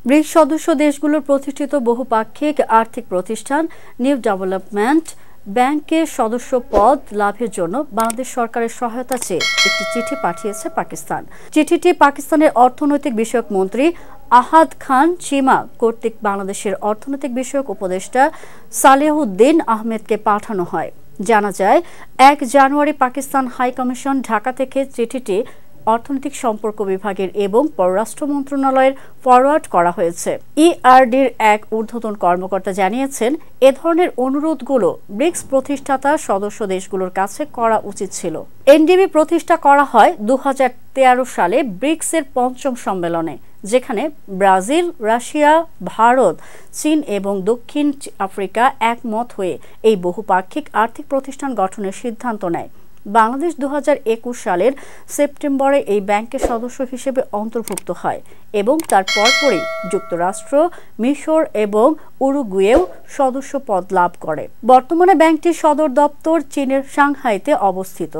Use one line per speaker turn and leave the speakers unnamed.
Bricks সদস্য দেশগুলোর প্রতিষ্ঠিত বহুপাক্ষিক আর্থিক প্রতিষ্ঠান নিউ ডেভেলপমেন্ট ব্যাংকের সদস্য পদ লাভের জন্য বাংলাদেশ সরকারের সহায়তা চেয়ে একটি চিঠি পাঠিয়েছে পাকিস্তান। চিঠিটি পাকিস্তানের অর্থনৈতিক বিষয়ক মন্ত্রী আহাদ খান চিমা কর্তৃক বাংলাদেশের অর্থনৈতিক বিষয়ক উপদেষ্টা সালেহউদ্দিন আহমেদকে পাঠানো হয়। জানা যায়, ১ জানুয়ারি পাকিস্তান হাই কমিশন ঢাকা থেকে চিঠিটি অর্থনৈতিক সম্পর্ক বিভাগের এবং পররাষ্ট্র মন্ত্রণালয়ের ফরওয়ার্ড করা হয়েছে। ইআরডির এক ঊর্ধ্বতন কর্মকর্তা জানিয়েছেন, এ ধরনের অনুরোধগুলো ব্রিক্স প্রতিষ্ঠাতা সদস্য দেশগুলোর কাছে করা উচিত ছিল। এনডিবি প্রতিষ্ঠা করা হয় ২০১৩ সালে ব্রিক্সের ৫ম সম্মেলনে, যেখানে ব্রাজিল, রাশিয়া, ভারত, চীন এবং দক্ষিণ আফ্রিকা একমত হয়ে এই বহুপাক্ষিক আর্থিক প্রতিষ্ঠান গঠনের সিদ্ধান্ত নেয়। বাংলাদেশ ২০২১ সালের সেপ্টেম্বরে এই ব্যাংকের সদস্য হিসেবে অন্তর্ভুক্ত হয় এবং তার পরপরই যুক্তরাষ্ট্র, মিশর এবং উরুগুয়েও সদস্য পদ লাভ করে। বর্তমানে ব্যাংকটির সদর দপ্তর চীনের সাংহাইতে অবস্থিত।